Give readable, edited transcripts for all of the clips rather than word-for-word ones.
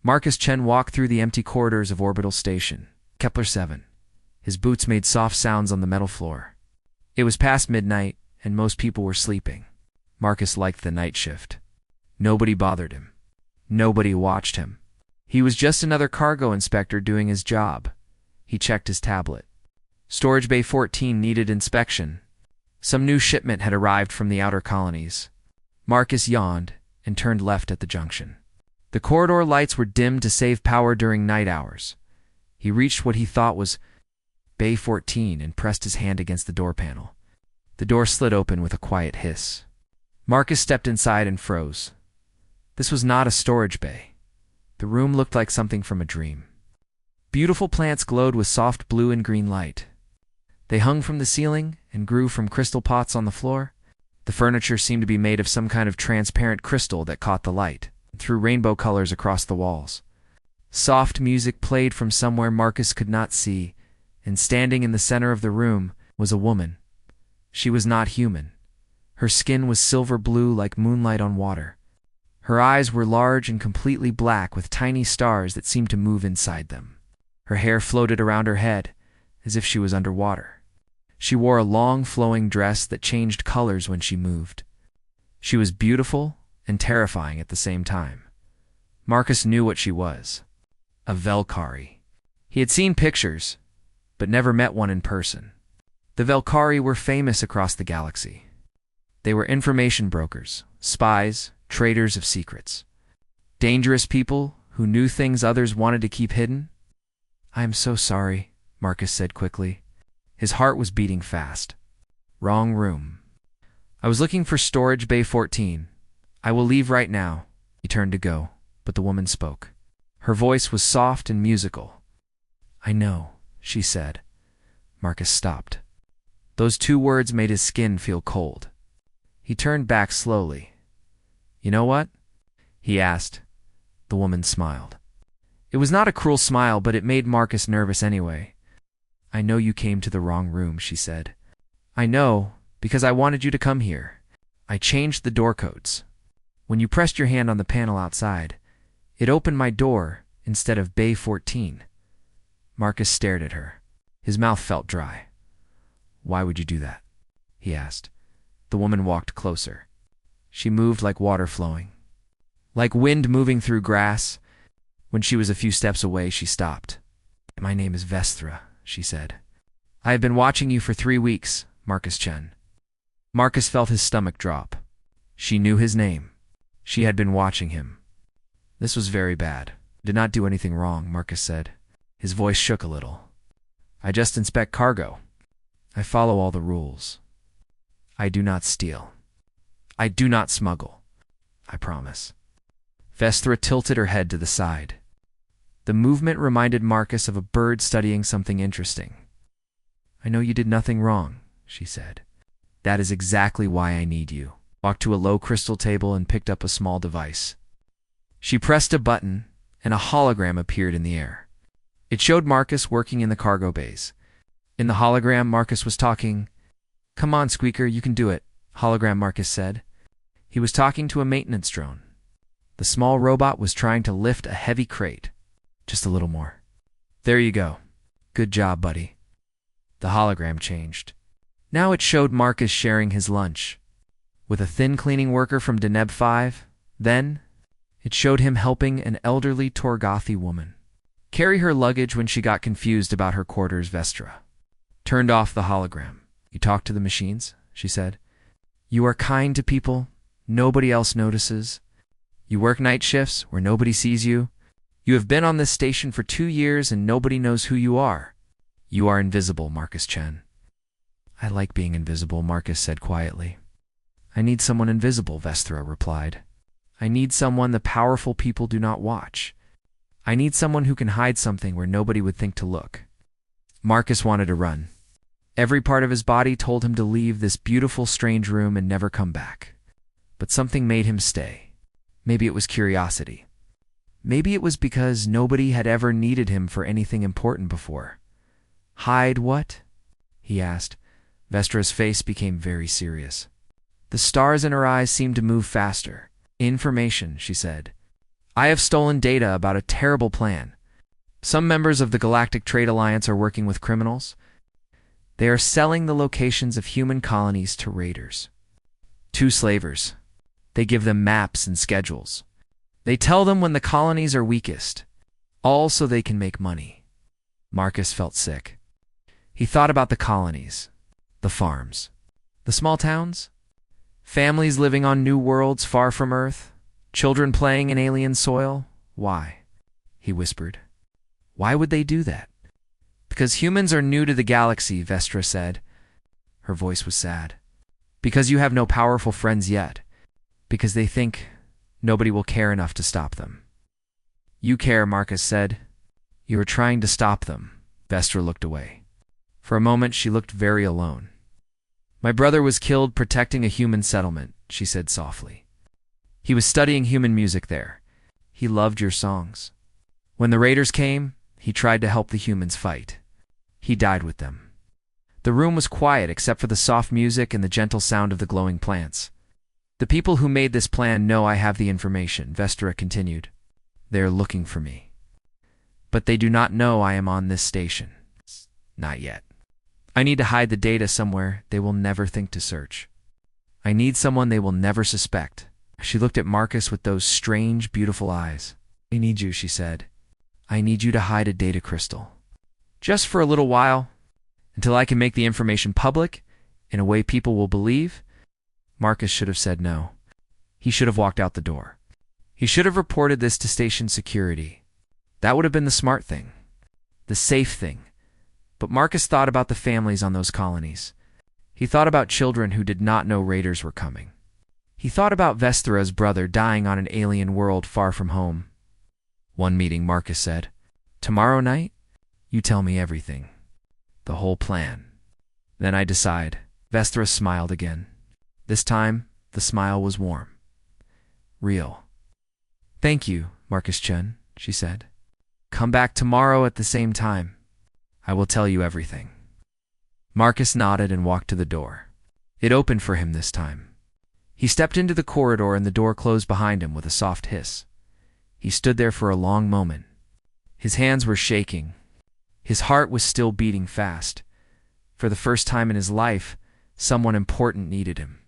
Marcus Chen walked through the empty corridors of Orbital Station, Kepler 7. His boots made soft sounds on the metal floor. It was past midnight, and most people were sleeping. Marcus liked the night shift. Nobody bothered him. Nobody watched him. He was just another cargo inspector doing his job. He checked his tablet. Storage Bay 14 needed inspection. Some new shipment had arrived from the outer colonies. Marcus yawned and turned left at the junction. The corridor lights were dimmed to save power during night hours. He reached what he thought was Bay 14 and pressed his hand against the door panel. The door slid open with a quiet hiss. Marcus stepped inside and froze. This was not a storage bay. The room looked like something from a dream. Beautiful plants glowed with soft blue and green light. They hung from the ceiling and grew from crystal pots on the floor. The furniture seemed to be made of some kind of transparent crystal that caught the light and threw rainbow colors across the walls. Soft music played from somewhere Marcus could not see, and standing in the center of the room was a woman. She was not human. Her skin was silver blue like moonlight on water. Her eyes were large and completely black with tiny stars that seemed to move inside them. Her hair floated around her head, as if she was underwater. She wore a long, flowing dress that changed colors when she moved. She was beautiful and terrifying at the same time. Marcus knew what she was. A Velkari. He had seen pictures, but never met one in person. The Velkari were famous across the galaxy. They were information brokers, spies, traders of secrets. Dangerous people who knew things others wanted to keep hidden. "I am so sorry," Marcus said quickly. His heart was beating fast. "Wrong room. I was looking for Storage Bay 14. I will leave right now." He turned to go, but the woman spoke. Her voice was soft and musical. "I know," she said. Marcus stopped. Those two words made his skin feel cold. He turned back slowly. "You know what?" he asked. The woman smiled. It was not a cruel smile, but it made Marcus nervous anyway. "I know you came to the wrong room," she said. "I know, because I wanted you to come here. I changed the door codes. When you pressed your hand on the panel outside, it opened my door instead of Bay 14. Marcus stared at her. His mouth felt dry. "Why would you do that?" he asked. The woman walked closer. She moved like water flowing, like wind moving through grass. When she was a few steps away, she stopped. "My name is Vestra," she said. "I have been watching you for 3 weeks, Marcus Chen." Marcus felt his stomach drop. She knew his name. She had been watching him. "This was very bad. Did not do anything wrong," Marcus said. His voice shook a little. "I just inspect cargo. I follow all the rules. I do not steal. I do not smuggle. I promise." Vestra tilted her head to the side. The movement reminded Marcus of a bird studying something interesting. "I know you did nothing wrong," she said. "That is exactly why I need you." Walked to a low crystal table and picked up a small device. She pressed a button, and a hologram appeared in the air. It showed Marcus working in the cargo bays. In the hologram, Marcus was talking. "Come on, Squeaker, you can do it," hologram Marcus said. He was talking to a maintenance drone. The small robot was trying to lift a heavy crate. "Just a little more. There you go. Good job, buddy." The hologram changed. Now it showed Marcus sharing his lunch with a thin cleaning worker from Deneb 5. Then it showed him helping an elderly Torgothi woman carry her luggage when she got confused about her quarters. Vestra turned off the hologram. "You talk to the machines," she said. "You are kind to people. Nobody else notices. You work night shifts where nobody sees you. You have been on this station for 2 years and nobody knows who you are. You are invisible, Marcus Chen." "I like being invisible," Marcus said quietly. "I need someone invisible," Vestra replied. "I need someone the powerful people do not watch. I need someone who can hide something where nobody would think to look." Marcus wanted to run. Every part of his body told him to leave this beautiful, strange room and never come back. But something made him stay. Maybe it was curiosity. Maybe it was because nobody had ever needed him for anything important before. "Hide what?" he asked. Vestra's face became very serious. The stars in her eyes seemed to move faster. "Information," she said. I have stolen data about a terrible plan. Some members of the Galactic Trade Alliance are working with criminals. They are selling the locations of human colonies to raiders. To slavers. They give them maps and schedules. They tell them when the colonies are weakest, all so they can make money. Marcus felt sick. He thought about the colonies, the farms, the small towns, families living on new worlds far from Earth, children playing in alien soil. Why? He whispered. Why would they do that? Because humans are new to the galaxy, Vestra said. Her voice was sad. Because you have no powerful friends yet. Because they think nobody will care enough to stop them. You care, Marcus said. You are trying to stop them. Vestra looked away. For a moment, she looked very alone. My brother was killed protecting a human settlement, she said softly. He was studying human music there. He loved your songs. When the raiders came, he tried to help the humans fight. He died with them. The room was quiet except for the soft music and the gentle sound of the glowing plants. The people who made this plan know I have the information, Vestra continued. They are looking for me. But they do not know I am on this station. Not yet. I need to hide the data somewhere they will never think to search. I need someone they will never suspect. She looked at Marcus with those strange, beautiful eyes. I need you, she said. I need you to hide a data crystal. Just for a little while, until I can make the information public in a way people will believe. Marcus should have said no. He should have walked out the door. He should have reported this to station security. That would have been the smart thing, the safe thing. But Marcus thought about the families on those colonies. He thought about children who did not know raiders were coming. He thought about Vestra's brother dying on an alien world far from home. One meeting, Marcus said, tomorrow night, you tell me everything. The whole plan. Then I decide. Vestra smiled again. This time, the smile was warm. Real. Thank you, Marcus Chen, she said. Come back tomorrow at the same time. I will tell you everything. Marcus nodded and walked to the door. It opened for him this time. He stepped into the corridor and the door closed behind him with a soft hiss. He stood there for a long moment. His hands were shaking. His heart was still beating fast. For the first time in his life, someone important needed him.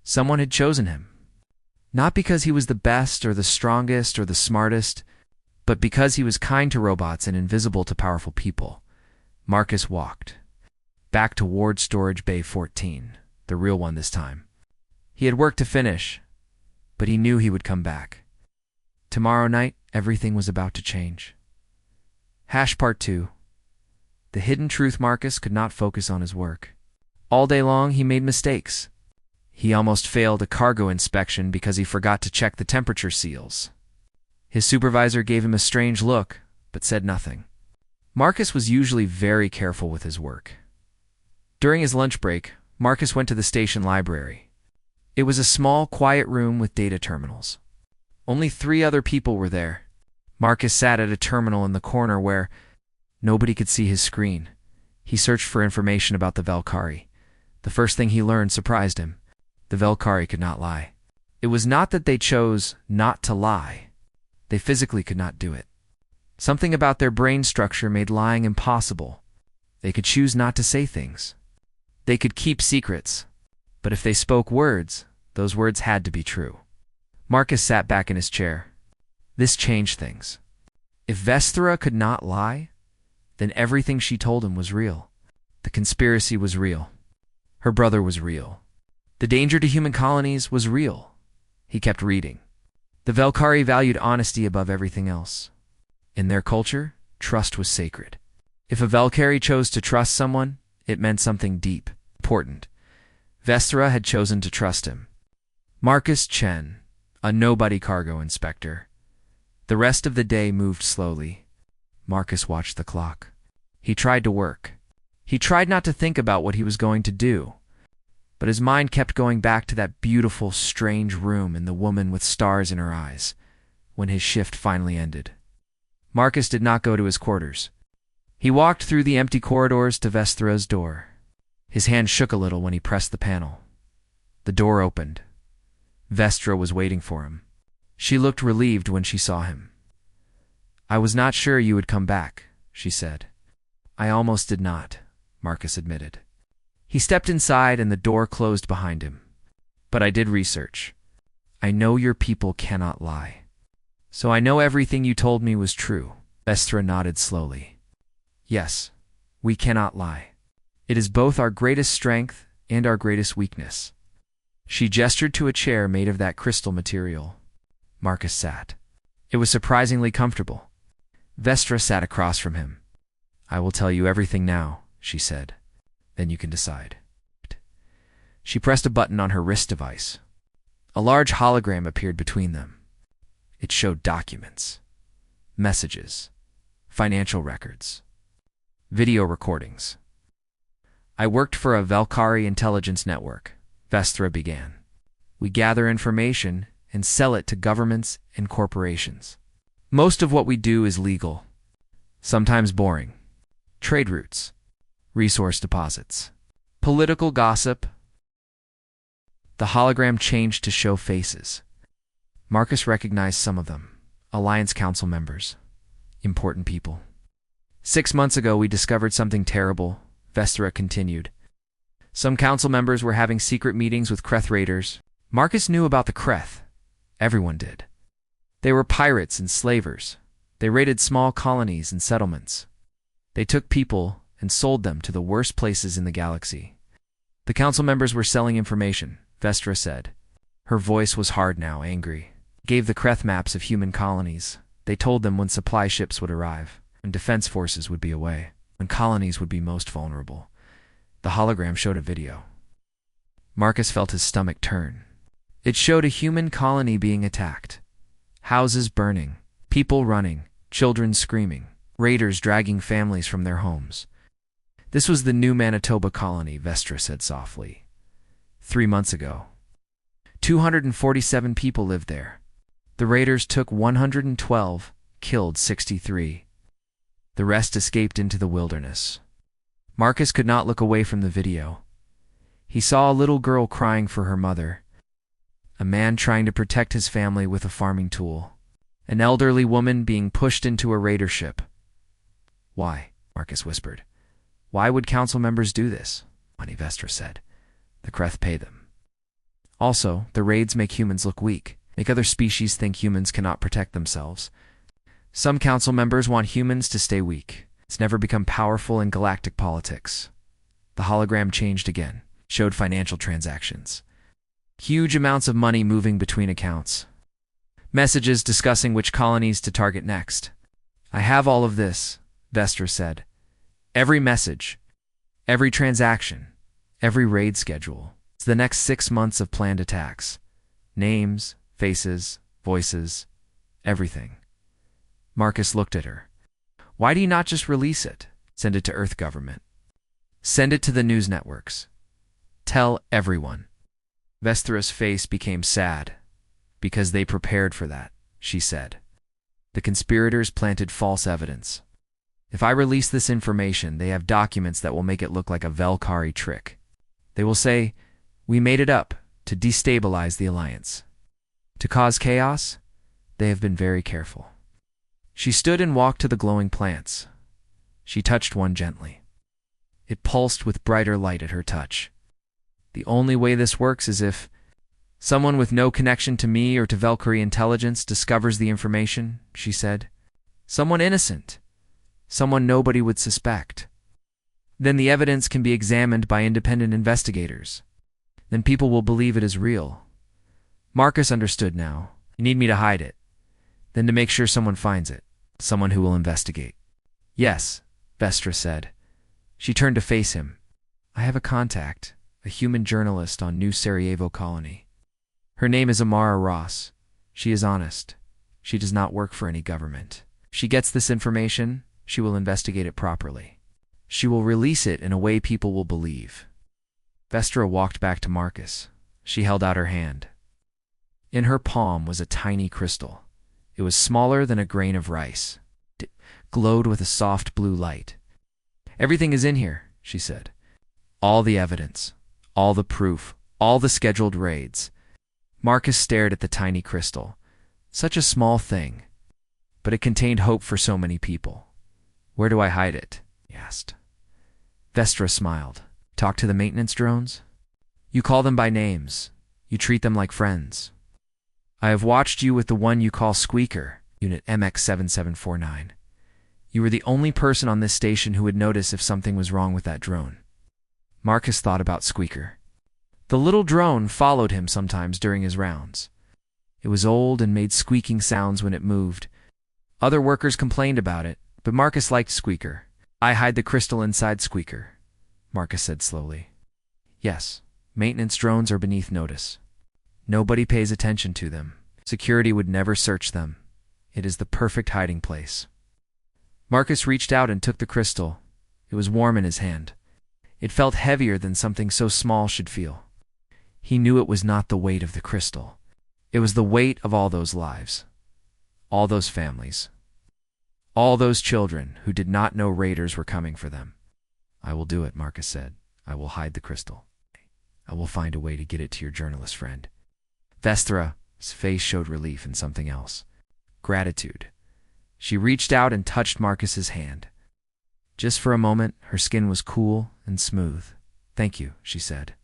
Someone had chosen him. Not because he was the best or the strongest or the smartest, but because he was kind to robots and invisible to powerful people. Marcus walked back to Ward Storage Bay 14, the real one this time. He had work to finish, but he knew he would come back. Tomorrow night, everything was about to change. Part 2. The hidden truth. Marcus could not focus on his work. All day long, he made mistakes. He almost failed a cargo inspection because he forgot to check the temperature seals. His supervisor gave him a strange look, but said nothing. Marcus was usually very careful with his work. During his lunch break, Marcus went to the station library. It was a small, quiet room with data terminals. Only 3 other people were there. Marcus sat at a terminal in the corner where nobody could see his screen. He searched for information about the Valkyrie. The first thing he learned surprised him. The Valkyrie could not lie. It was not that they chose not to lie. They physically could not do it. Something about their brain structure made lying impossible. They could choose not to say things. They could keep secrets. But if they spoke words, those words had to be true. Marcus sat back in his chair. This changed things. If Vestra could not lie, then everything she told him was real. The conspiracy was real. Her brother was real. The danger to human colonies was real. He kept reading. The Valkyrie valued honesty above everything else. In their culture, trust was sacred. If a Valkyrie chose to trust someone, it meant something deep, important. Vestra had chosen to trust him. Marcus Chen, a nobody cargo inspector. The rest of the day moved slowly. Marcus watched the clock. He tried to work. He tried not to think about what he was going to do. But his mind kept going back to that beautiful, strange room and the woman with stars in her eyes, when his shift finally ended. Marcus did not go to his quarters. He walked through the empty corridors to Vestra's door. His hand shook a little when he pressed the panel. The door opened. Vestra was waiting for him. She looked relieved when she saw him. "I was not sure you would come back," she said. "I almost did not," Marcus admitted. He stepped inside and the door closed behind him. "But I did research. I know your people cannot lie. So I know everything you told me was true." Vestra nodded slowly. "Yes, we cannot lie. It is both our greatest strength and our greatest weakness." She gestured to a chair made of that crystal material. Marcus sat. It was surprisingly comfortable. Vestra sat across from him. "I will tell you everything now," she said. "Then you can decide." She pressed a button on her wrist device. A large hologram appeared between them. It showed documents, messages, financial records, video recordings. "I worked for a Valkyrie intelligence network," Vestra began. "We gather information and sell it to governments and corporations. Most of what we do is legal, sometimes boring. Trade routes, resource deposits, political gossip." The hologram changed to show faces. Marcus recognized some of them. Alliance Council members. Important people. "6 months ago, we discovered something terrible," Vestra continued. "Some council members were having secret meetings with Kreth raiders." Marcus knew about the Kreth. Everyone did. They were pirates and slavers. They raided small colonies and settlements. They took people and sold them to the worst places in the galaxy. "The council members were selling information," Vestra said. Her voice was hard now, angry. "Gave the Kreth maps of human colonies. They told them when supply ships would arrive, when defense forces would be away, when colonies would be most vulnerable." The hologram showed a video. Marcus felt his stomach turn. It showed a human colony being attacked. Houses burning, people running, children screaming, raiders dragging families from their homes. "This was the new Manitoba colony," Vestra said softly. 3 months ago. 247 people lived there. The raiders took 112, killed 63. The rest escaped into the wilderness. Marcus could not look away from the video. He saw a little girl crying for her mother, a man trying to protect his family with a farming tool, an elderly woman being pushed into a raider ship. "Why?" Marcus whispered. "Why would council members do this?" Money, Vestra said. "The Kreth pay them. Also, the raids make humans look weak, make other species think humans cannot protect themselves. Some council members want humans to stay weak. It's never become powerful in galactic politics." The hologram changed again, showed financial transactions. Huge amounts of money moving between accounts. Messages discussing which colonies to target next. "I have all of this," Vestra said. "Every message, every transaction, every raid schedule. It's the next 6 months of planned attacks. Names, faces, voices, everything." Marcus looked at her. "Why do you not just release it? Send it to Earth government. Send it to the news networks. Tell everyone." Vestra's face became sad. "Because they prepared for that," she said. "The conspirators planted false evidence. If I release this information, they have documents that will make it look like a Valkyrie trick. They will say, 'We made it up to destabilize the Alliance.' To cause chaos, they have been very careful." She stood and walked to the glowing plants. She touched one gently. It pulsed with brighter light at her touch. "The only way this works is if someone with no connection to me or to Valkyrie intelligence discovers the information," she said. "Someone innocent. Someone nobody would suspect. Then the evidence can be examined by independent investigators. Then people will believe it is real." Marcus understood now. "You need me to hide it. Then to make sure someone finds it. Someone who will investigate." "Yes," Vestra said. She turned to face him. "I have a contact, a human journalist on New Sarajevo colony. Her name is Amara Ross. She is honest. She does not work for any government. If she gets this information, she will investigate it properly. She will release it in a way people will believe." Vestra walked back to Marcus. She held out her hand. In her palm was a tiny crystal. It was smaller than a grain of rice. It glowed with a soft blue light. "Everything is in here," she said. "All the evidence, all the proof, all the scheduled raids." Marcus stared at the tiny crystal. Such a small thing, but it contained hope for so many people. Where do I hide it? He asked. Vestra smiled. Talk to the maintenance drones? You call them by names. You treat them like friends. I have watched you with the one you call Squeaker, Unit MX7749. You were the only person on this station who would notice if something was wrong with that drone. Marcus thought about Squeaker. The little drone followed him sometimes during his rounds. It was old and made squeaking sounds when it moved. Other workers complained about it, but Marcus liked Squeaker. I hide the crystal inside Squeaker, Marcus said slowly. Yes, maintenance drones are beneath notice. Nobody pays attention to them. Security would never search them. It is the perfect hiding place. Marcus reached out and took the crystal. It was warm in his hand. It felt heavier than something so small should feel. He knew it was not the weight of the crystal. It was the weight of all those lives, all those families, all those children who did not know raiders were coming for them. I will do it, Marcus said. I will hide the crystal. I will find a way to get it to your journalist friend. Vestra's face showed relief and something else. Gratitude. She reached out and touched Marcus's hand. Just for a moment, her skin was cool and smooth. Thank you, she said.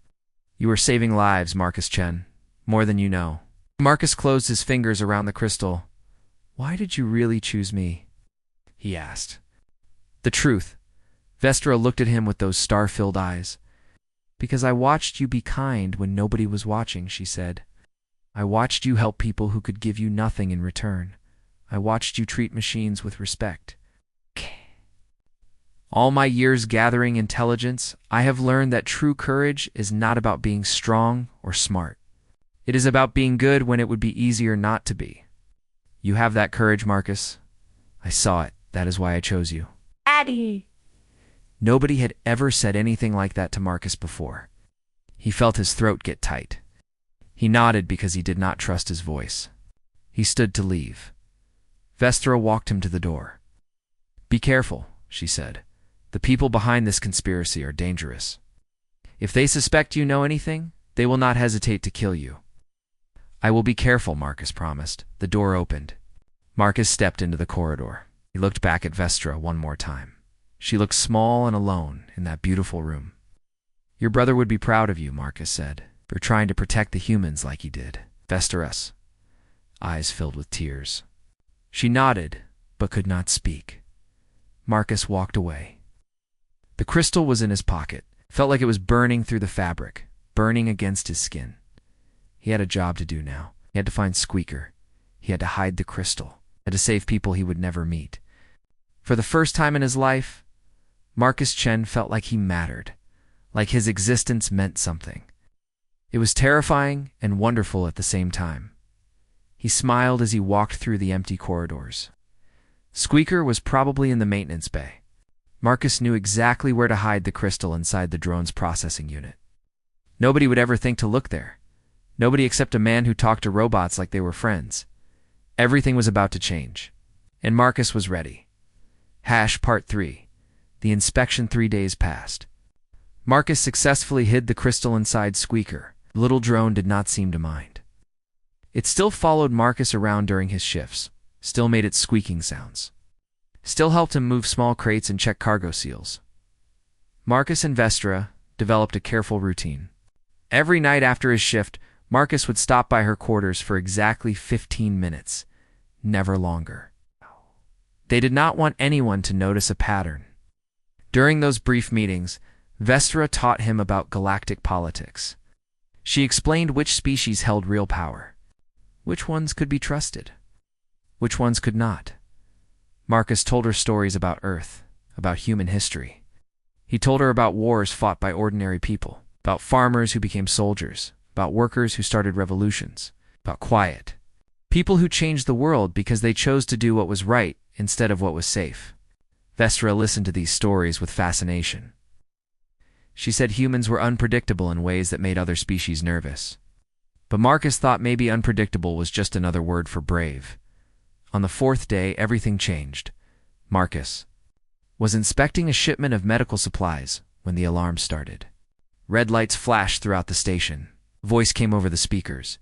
You are saving lives, Marcus Chen. More than you know. Marcus closed his fingers around the crystal. Why did you really choose me? He asked. The truth. Vestra looked at him with those star-filled eyes. Because I watched you be kind when nobody was watching, she said. I watched you help people who could give you nothing in return. I watched you treat machines with respect. All my years gathering intelligence, I have learned that true courage is not about being strong or smart. It is about being good when it would be easier not to be. You have that courage, Marcus. I saw it. That is why I chose you. Daddy! Nobody had ever said anything like that to Marcus before. He felt his throat get tight. He nodded because he did not trust his voice. He stood to leave. Vestra walked him to the door. Be careful, she said. The people behind this conspiracy are dangerous. If they suspect you know anything, they will not hesitate to kill you. I will be careful, Marcus promised. The door opened. Marcus stepped into the corridor. He looked back at Vestra one more time. She looked small and alone in that beautiful room. Your brother would be proud of you, Marcus said, for trying to protect the humans like he did. Vestra's eyes filled with tears. She nodded, but could not speak. Marcus walked away. The crystal was in his pocket. Felt like it was burning through the fabric, burning against his skin. He had a job to do now. He had to find Squeaker. He had to hide the crystal. He had to save people he would never meet. For the first time in his life, Marcus Chen felt like he mattered, like his existence meant something. It was terrifying and wonderful at the same time. He smiled as he walked through the empty corridors. Squeaker was probably in the maintenance bay. Marcus knew exactly where to hide the crystal inside the drone's processing unit. Nobody would ever think to look there. Nobody except a man who talked to robots like they were friends. Everything was about to change. And Marcus was ready. Part 3. The inspection 3 days passed. Marcus successfully hid the crystal inside Squeaker. The little drone did not seem to mind. It still followed Marcus around during his shifts, still made its squeaking sounds, still helped him move small crates and check cargo seals. Marcus and Vestra developed a careful routine. Every night after his shift, Marcus would stop by her quarters for exactly 15 minutes, never longer. They did not want anyone to notice a pattern. During those brief meetings, Vestra taught him about galactic politics. She explained which species held real power, which ones could be trusted, which ones could not. Marcus told her stories about Earth, about human history. He told her about wars fought by ordinary people, about farmers who became soldiers, about workers who started revolutions, about quiet people who changed the world because they chose to do what was right instead of what was safe. Vestra listened to these stories with fascination. She said humans were unpredictable in ways that made other species nervous. But Marcus thought maybe unpredictable was just another word for brave. On the 4th day, everything changed. Marcus was inspecting a shipment of medical supplies when the alarm started. Red lights flashed throughout the station. A voice came over the speakers.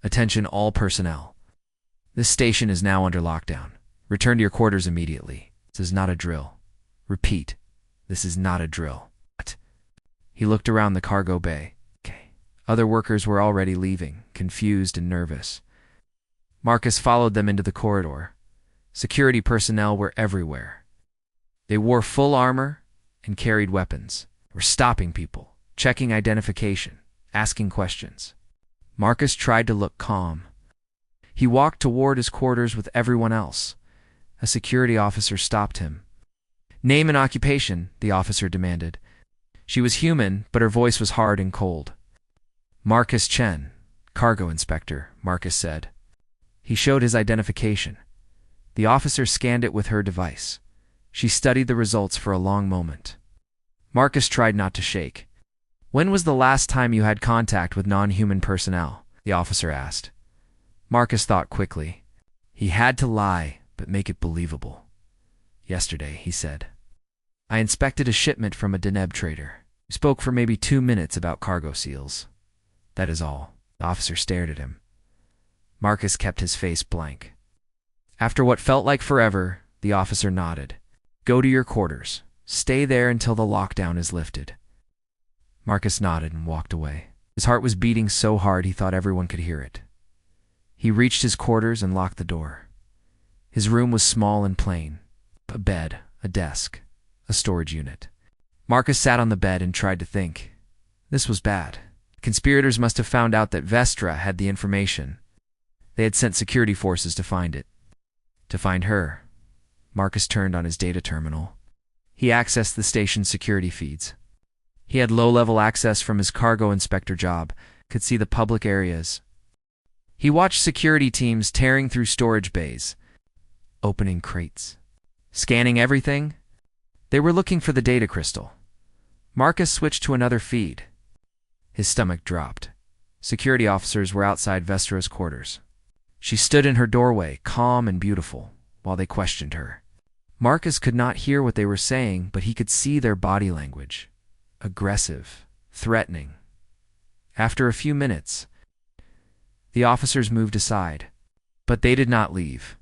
Attention all personnel. This station is now under lockdown. Return to your quarters immediately. This is not a drill. Repeat, this is not a drill. What? He looked around the cargo bay. Okay. Other workers were already leaving, confused and nervous. Marcus followed them into the corridor. Security personnel were everywhere. They wore full armor and carried weapons. They were stopping people, checking identification, asking questions. Marcus tried to look calm. He walked toward his quarters with everyone else. A security officer stopped him. "Name and occupation," the officer demanded. She was human, but her voice was hard and cold. "Marcus Chen, cargo inspector," Marcus said. He showed his identification. The officer scanned it with her device. She studied the results for a long moment. Marcus tried not to shake. "When was the last time you had contact with non-human personnel?" the officer asked. Marcus thought quickly. He had to lie, but make it believable. "Yesterday," he said. "I inspected a shipment from a Deneb trader. We spoke for maybe 2 minutes about cargo seals. That is all." The officer stared at him. Marcus kept his face blank. After what felt like forever, the officer nodded. "Go to your quarters. Stay there until the lockdown is lifted." Marcus nodded and walked away. His heart was beating so hard he thought everyone could hear it. He reached his quarters and locked the door. His room was small and plain. A bed, a desk, a storage unit. Marcus sat on the bed and tried to think. This was bad. Conspirators must have found out that Vestra had the information. They had sent security forces to find it. To find her. Marcus turned on his data terminal. He accessed the station's security feeds. He had low-level access from his cargo inspector job, could see the public areas. He watched security teams tearing through storage bays, opening crates, scanning everything. They were looking for the data crystal. Marcus switched to another feed. His stomach dropped. Security officers were outside Vestra's quarters. She stood in her doorway, calm and beautiful, while they questioned her. Marcus could not hear what they were saying, but he could see their body language. Aggressive, threatening. After a few minutes, the officers moved aside, but they did not leave.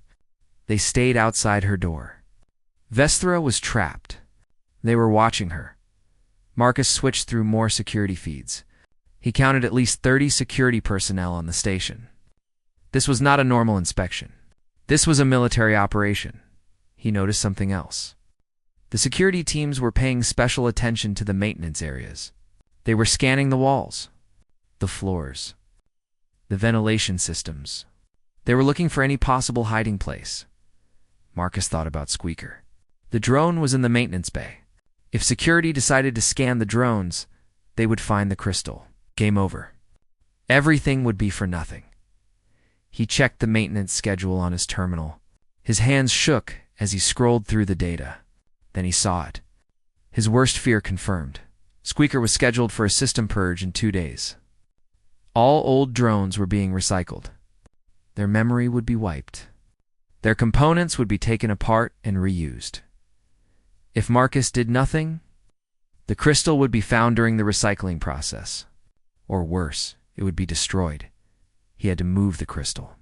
They stayed outside her door. Vestra was trapped. They were watching her. Marcus switched through more security feeds. He counted at least 30 security personnel on the station. This was not a normal inspection. This was a military operation. He noticed something else. The security teams were paying special attention to the maintenance areas. They were scanning the walls, the floors, the ventilation systems. They were looking for any possible hiding place. Marcus thought about Squeaker. The drone was in the maintenance bay. If security decided to scan the drones, they would find the crystal. Game over. Everything would be for nothing. He checked the maintenance schedule on his terminal. His hands shook as he scrolled through the data. Then he saw it. His worst fear confirmed. Squeaker was scheduled for a system purge in 2 days. All old drones were being recycled. Their memory would be wiped. Their components would be taken apart and reused. If Marcus did nothing, the crystal would be found during the recycling process. Or worse, it would be destroyed. He had to move the crystal.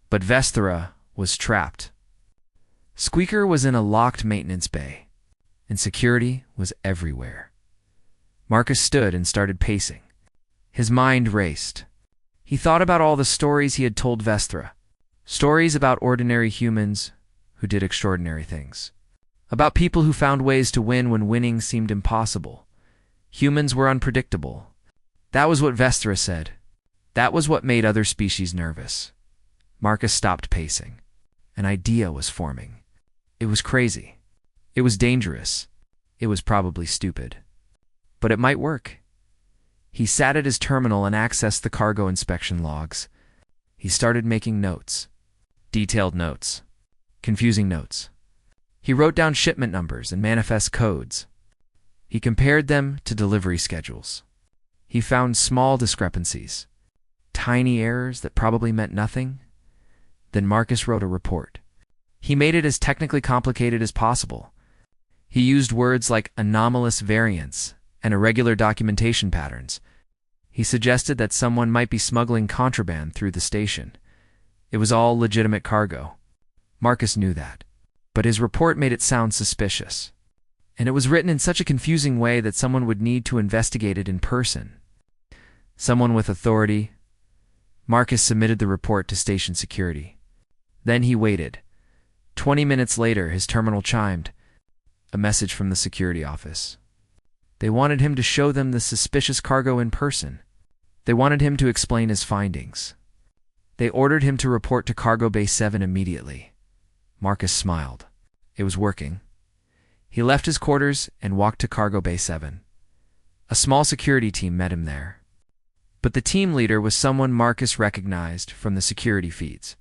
But Vestra was trapped. Squeaker was in a locked maintenance bay, and security was everywhere. Marcus stood and started pacing. His mind raced. He thought about all the stories he had told Vestra. Stories about ordinary humans who did extraordinary things. About people who found ways to win when winning seemed impossible. Humans were unpredictable. That was what Vestra said. That was what made other species nervous. Marcus stopped pacing. An idea was forming. It was crazy. It was dangerous. It was probably stupid. But it might work. He sat at his terminal and accessed the cargo inspection logs. He started making notes. Detailed notes. Confusing notes. He wrote down shipment numbers and manifest codes. He compared them to delivery schedules. He found small discrepancies. Tiny errors that probably meant nothing. Then Marcus wrote a report. He made it as technically complicated as possible. He used words like anomalous variants and irregular documentation patterns. He suggested that someone might be smuggling contraband through the station. It was all legitimate cargo. Marcus knew that. But his report made it sound suspicious. And it was written in such a confusing way that someone would need to investigate it in person. Someone with authority. Marcus submitted the report to station security. Then he waited. 20 minutes later, his terminal chimed. A message from the security office. They wanted him to show them the suspicious cargo in person. They wanted him to explain his findings. They ordered him to report to Cargo Bay 7 immediately. Marcus smiled. It was working. He left his quarters and walked to Cargo Bay 7. A small security team met him there. But the team leader was someone Marcus recognized from the security feeds.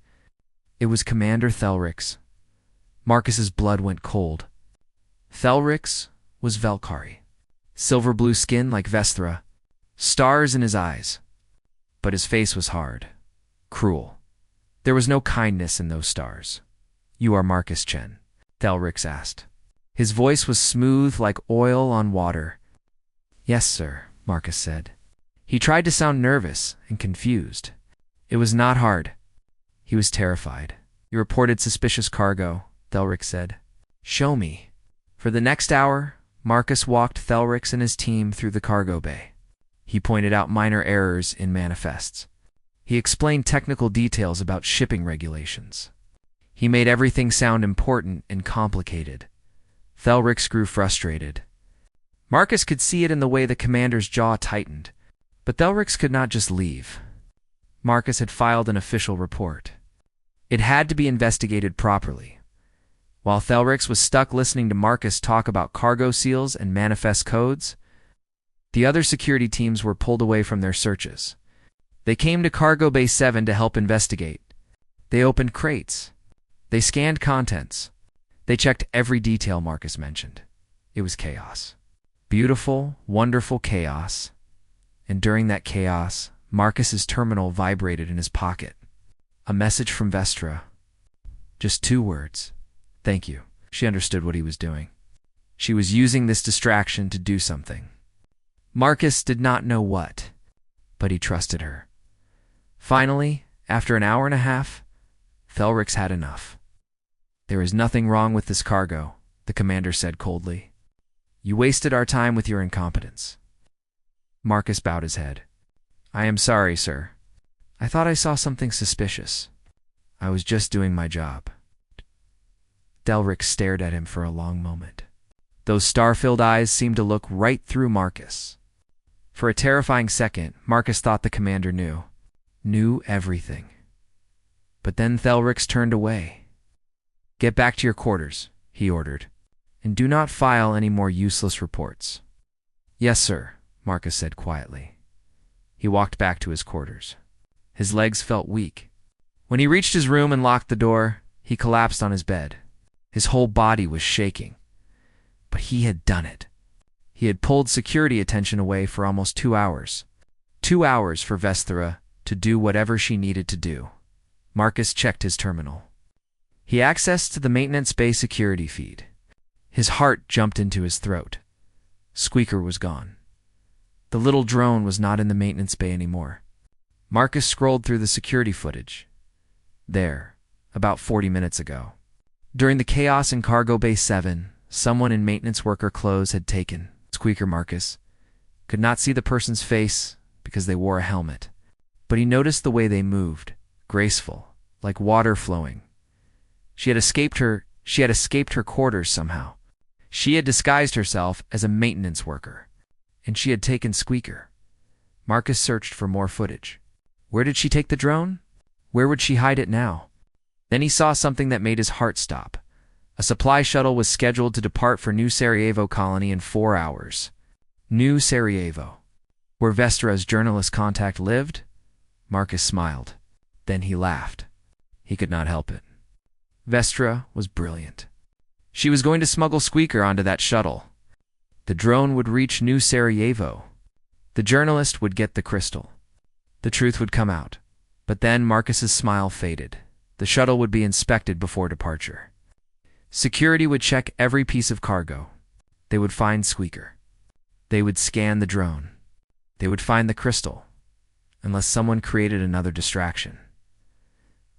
It was Commander Thelrix. Marcus's blood went cold. Thelrix was Velkari. Silver blue skin like Vesthra. Stars in his eyes. But his face was hard. Cruel. There was no kindness in those stars. "You are Marcus Chen?" Thelrix asked. His voice was smooth like oil on water. "Yes, sir," Marcus said. He tried to sound nervous and confused. It was not hard. He was terrified. "You reported suspicious cargo," Thelrix said. "Show me." For the next hour, Marcus walked Thelrix and his team through the cargo bay. He pointed out minor errors in manifests. He explained technical details about shipping regulations. He made everything sound important and complicated. Thelrix grew frustrated. Marcus could see it in the way the commander's jaw tightened. But Thelrix could not just leave. Marcus had filed an official report. It had to be investigated properly. While Thelrix was stuck listening to Marcus talk about cargo seals and manifest codes, the other security teams were pulled away from their searches. They came to Cargo Bay 7 to help investigate. They opened crates. They scanned contents. They checked every detail Marcus mentioned. It was chaos. Beautiful, wonderful chaos. And during that chaos, Marcus's terminal vibrated in his pocket. A message from Vestra. Just 2 words. "Thank you." She understood what he was doing. She was using this distraction to do something. Marcus did not know what, but he trusted her. Finally, after an hour and a half, Thelrix had enough. "There is nothing wrong with this cargo," the commander said coldly. "You wasted our time with your incompetence." Marcus bowed his head. "I am sorry, sir. I thought I saw something suspicious. I was just doing my job." Thelrix stared at him for a long moment. Those star-filled eyes seemed to look right through Marcus. For a terrifying second, Marcus thought the commander knew everything. But then Thelrix turned away. "Get back to your quarters," he ordered, "and do not file any more useless reports." "Yes, sir," Marcus said quietly. He walked back to his quarters. His legs felt weak. When he reached his room and locked the door, he collapsed on his bed. His whole body was shaking. But he had done it. He had pulled security attention away for almost 2 hours. 2 hours for Vesthera to do whatever she needed to do. Marcus checked his terminal. He accessed the maintenance bay security feed. His heart jumped into his throat. Squeaker was gone. The little drone was not in the maintenance bay anymore. Marcus scrolled through the security footage. There, about 40 minutes ago. During the chaos in Cargo Bay 7, someone in maintenance worker clothes had taken Squeaker. Marcus could not see the person's face because they wore a helmet, but he noticed the way they moved, graceful, like water flowing. She had escaped her quarters somehow. She had disguised herself as a maintenance worker, and she had taken Squeaker. Marcus searched for more footage. Where did she take the drone? Where would she hide it now? Then he saw something that made his heart stop. A supply shuttle was scheduled to depart for New Sarajevo colony in 4 hours. New Sarajevo, where Vestra's journalist contact lived? Marcus smiled. Then he laughed. He could not help it. Vestra was brilliant. She was going to smuggle Squeaker onto that shuttle. The drone would reach New Sarajevo. The journalist would get the crystal. The truth would come out. But then Marcus's smile faded. The shuttle would be inspected before departure. Security would check every piece of cargo. They would find Squeaker. They would scan the drone. They would find the crystal, unless someone created another distraction.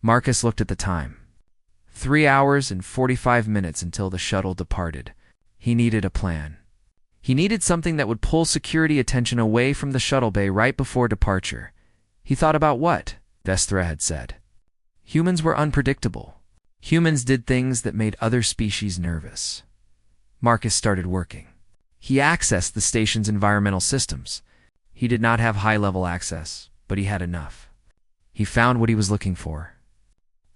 Marcus looked at the time. 3 hours and 45 minutes until the shuttle departed. He needed a plan. He needed something that would pull security attention away from the shuttle bay right before departure. He thought about what Vestra had said. Humans were unpredictable. Humans did things that made other species nervous. Marcus started working. He accessed the station's environmental systems. He did not have high-level access, but he had enough. He found what he was looking for.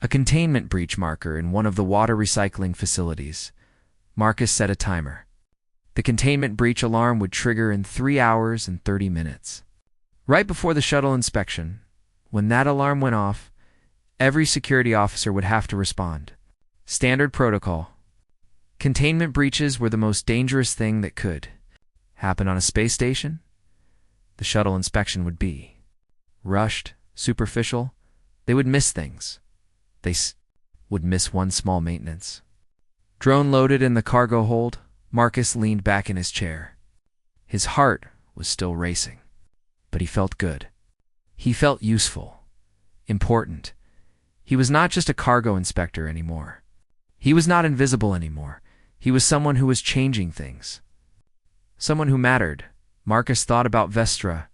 A containment breach marker in one of the water recycling facilities. Marcus set a timer. The containment breach alarm would trigger in 3 hours and 30 minutes. Right before the shuttle inspection, when that alarm went off, every security officer would have to respond. Standard protocol. Containment breaches were the most dangerous thing that could happen on a space station. The shuttle inspection would be rushed, superficial. They would miss things. They would miss one small maintenance. Drone loaded in the cargo hold, Marcus leaned back in his chair. His heart was still racing, but he felt good. He felt useful, important. He was not just a cargo inspector anymore. He was not invisible anymore. He was someone who was changing things. Someone who mattered. Marcus thought about Vestra,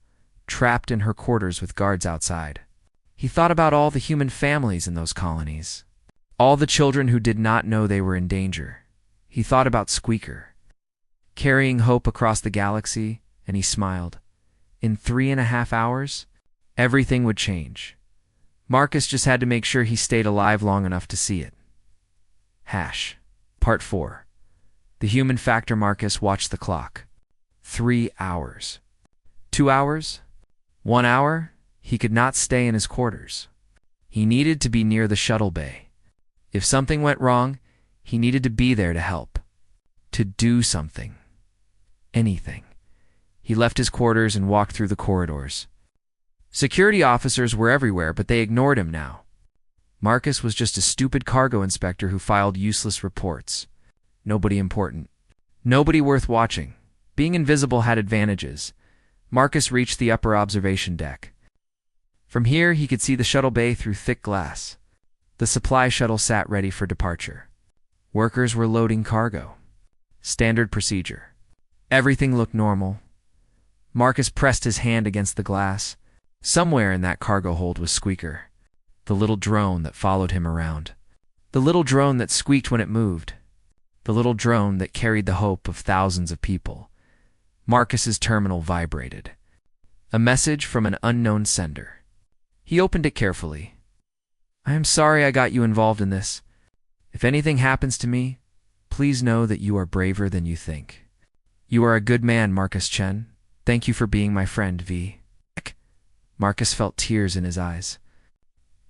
trapped in her quarters with guards outside. He thought about all the human families in those colonies. All the children who did not know they were in danger. He thought about Squeaker, carrying hope across the galaxy, and he smiled. In 3.5 hours, everything would change. Marcus just had to make sure he stayed alive long enough to see it. Part 4. The human factor. Marcus watched the clock. 3 hours. 2 hours? 1 hour? He could not stay in his quarters. He needed to be near the shuttle bay. If something went wrong, he needed to be there to help. To do something. Anything. He left his quarters and walked through the corridors. Security officers were everywhere, but they ignored him now. Marcus was just a stupid cargo inspector who filed useless reports. Nobody important. Nobody worth watching. Being invisible had advantages. Marcus reached the upper observation deck. From here, he could see the shuttle bay through thick glass. The supply shuttle sat ready for departure. Workers were loading cargo. Standard procedure. Everything looked normal. Marcus pressed his hand against the glass. Somewhere in that cargo hold was Squeaker, the little drone that followed him around. The little drone that squeaked when it moved. The little drone that carried the hope of thousands of people. Marcus's terminal vibrated. A message from an unknown sender. He opened it carefully. I am sorry I got you involved in this. If anything happens to me, please know that you are braver than you think. You are a good man, Marcus Chen. Thank you for being my friend, V. Marcus felt tears in his eyes.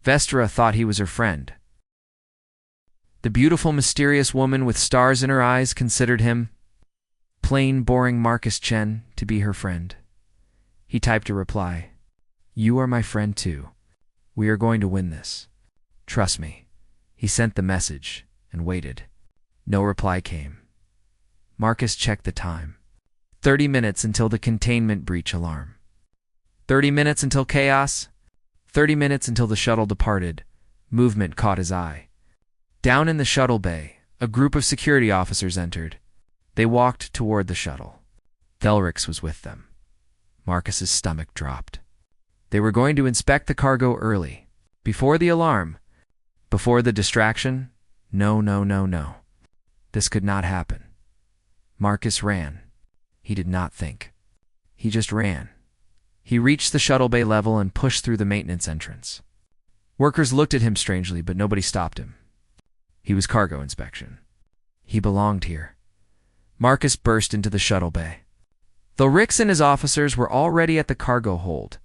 Vestra thought he was her friend. The beautiful, mysterious woman with stars in her eyes considered him, plain, boring Marcus Chen, to be her friend. He typed a reply. You are my friend too. We are going to win this. Trust me. He sent the message and waited. No reply came. Marcus checked the time. 30 minutes until the containment breach alarm. 30 minutes until chaos. 30 minutes until the shuttle departed. Movement caught his eye. Down in the shuttle bay, a group of security officers entered. They walked toward the shuttle. Thelrix was with them. Marcus's stomach dropped. They were going to inspect the cargo early. Before the alarm. Before the distraction. No, no, no, no. This could not happen. Marcus ran. He did not think. He just ran. He reached the shuttle bay level and pushed through the maintenance entrance. Workers looked at him strangely, but nobody stopped him. He was cargo inspection. He belonged here. Marcus burst into the shuttle bay. Though Rix and his officers were already at the cargo hold,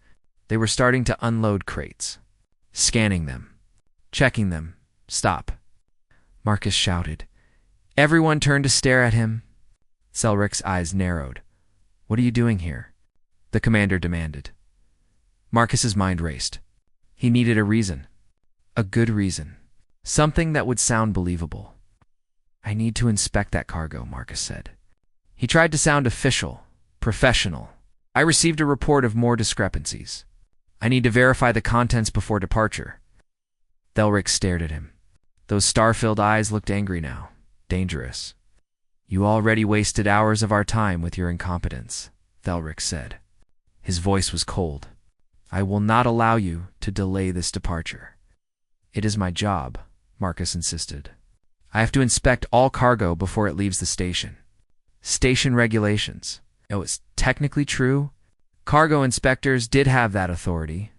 they were starting to unload crates. Scanning them. Checking them. Stop. Marcus shouted. Everyone turned to stare at him. Selric's eyes narrowed. What are you doing here? The commander demanded. Marcus's mind raced. He needed a reason. A good reason. Something that would sound believable. I need to inspect that cargo, Marcus said. He tried to sound official, professional. I received a report of more discrepancies. I need to verify the contents before departure. Thelric stared at him. Those star-filled eyes looked angry now, dangerous. You already wasted hours of our time with your incompetence, Thelric said. His voice was cold. I will not allow you to delay this departure. It is my job, Marcus insisted. I have to inspect all cargo before it leaves the station. Station regulations. Oh, it's technically true. Cargo inspectors did have that authority,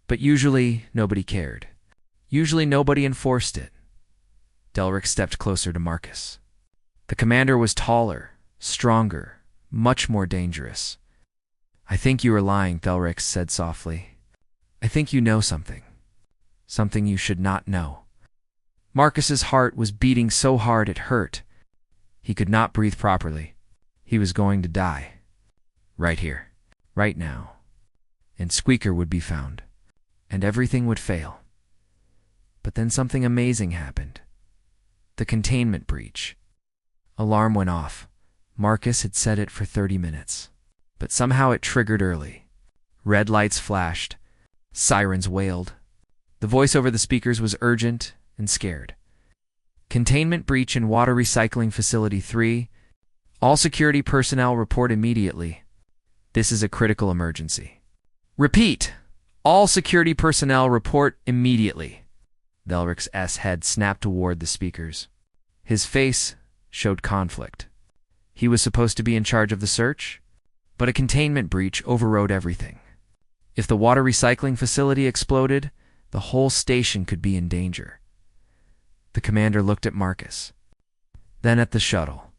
but usually nobody cared. Usually nobody enforced it. Delric stepped closer to Marcus. The commander was taller, stronger, much more dangerous. I think you are lying, Thelric said softly. I think you know something. Something you should not know. Marcus's heart was beating so hard it hurt. He could not breathe properly. He was going to die. Right here. Right now. And Squeaker would be found. And everything would fail. But then something amazing happened. The containment breach. Alarm went off. Marcus had set it for 30 minutes. But somehow it triggered early. Red lights flashed. Sirens wailed. The voice over the speakers was urgent and scared. Containment breach in Water Recycling Facility 3. All security personnel report immediately. This is a critical emergency. Repeat! All security personnel report immediately. Thelric's head snapped toward the speakers. His face showed conflict. He was supposed to be in charge of the search, but a containment breach overrode everything. If the water recycling facility exploded, the whole station could be in danger. The commander looked at Marcus, then at the shuttle,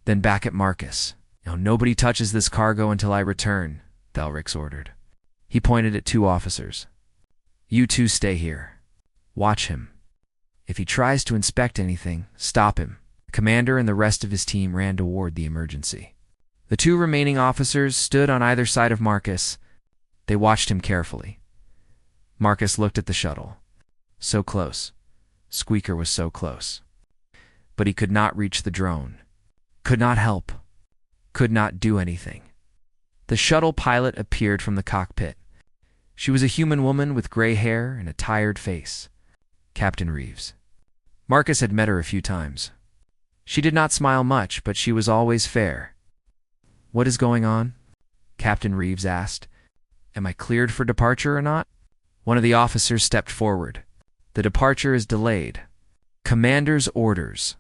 then back at Marcus. Nobody touches this cargo until I return, Thelric ordered. He pointed at 2 officers. You 2 stay here. Watch him. If he tries to inspect anything, stop him. The commander and the rest of his team ran toward the emergency. The 2 remaining officers stood on either side of Marcus. They watched him carefully. Marcus looked at the shuttle. So close. Squeaker was so close. But he could not reach the drone. Could not help. Could not do anything. The shuttle pilot appeared from the cockpit. She was a human woman with gray hair and a tired face. Captain Reeves. Marcus had met her a few times. She did not smile much, but she was always fair. What is going on? Captain Reeves asked. Am I cleared for departure or not? One of the officers stepped forward. The departure is delayed. Commander's orders.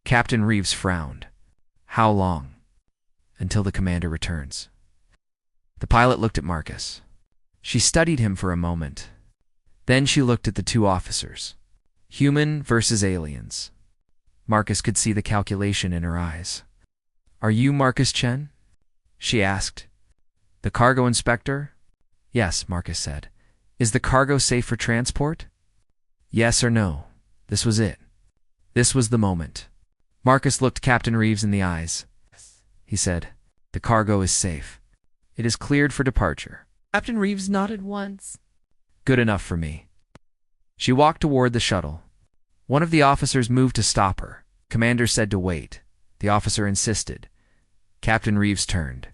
Captain Reeves frowned. How long? Until the commander returns. The pilot looked at Marcus. She studied him for a moment. Then she looked at the 2 officers. Human versus aliens. Marcus could see the calculation in her eyes. Are you Marcus Chen? She asked. The cargo inspector? Yes, Marcus said. Is the cargo safe for transport? Yes or no. This was it. This was the moment. Marcus looked Captain Reeves in the eyes. He said, the cargo is safe. It is cleared for departure. Captain Reeves nodded once. Good enough for me. She walked toward the shuttle. One of the officers moved to stop her. Commander said to wait. The officer insisted. Captain Reeves turned.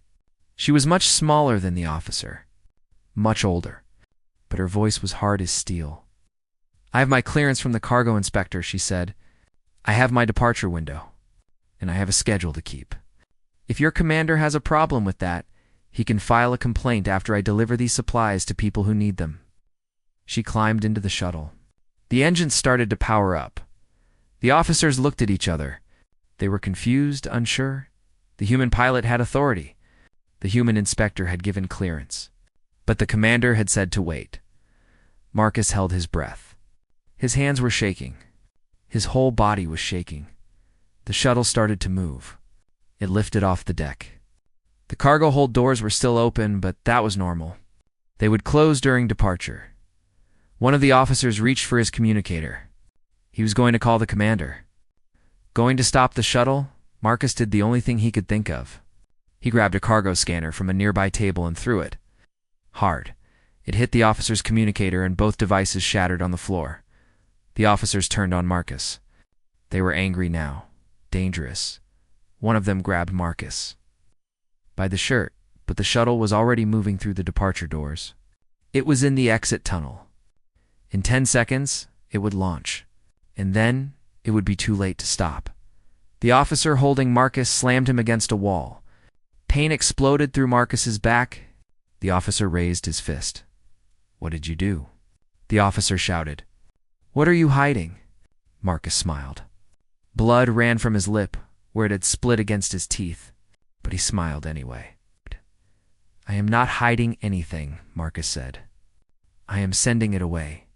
She was much smaller than the officer. Much older. But her voice was hard as steel. I have my clearance from the cargo inspector, she said. I have my departure window. And I have a schedule to keep. If your commander has a problem with that, he can file a complaint after I deliver these supplies to people who need them. She climbed into the shuttle. The engines started to power up. The officers looked at each other. They were confused, unsure. The human pilot had authority. The human inspector had given clearance. But the commander had said to wait. Marcus held his breath. His hands were shaking. His whole body was shaking. The shuttle started to move. It lifted off the deck. The cargo hold doors were still open, but that was normal. They would close during departure. One of the officers reached for his communicator. He was going to call the commander. Going to stop the shuttle, Marcus did the only thing he could think of. He grabbed a cargo scanner from a nearby table and threw it. Hard. It hit the officer's communicator and both devices shattered on the floor. The officers turned on Marcus. They were angry now. Dangerous. One of them grabbed Marcus by the shirt, but the shuttle was already moving through the departure doors. It was in the exit tunnel. In 10 seconds, it would launch. And then it would be too late to stop. The officer holding Marcus slammed him against a wall. Pain exploded through Marcus's back. The officer raised his fist. "What did you do?" The officer shouted. "What are you hiding?" Marcus smiled. Blood ran from his lip, where it had split against his teeth, but he smiled anyway. "I am not hiding anything," Marcus said. "I am sending it away."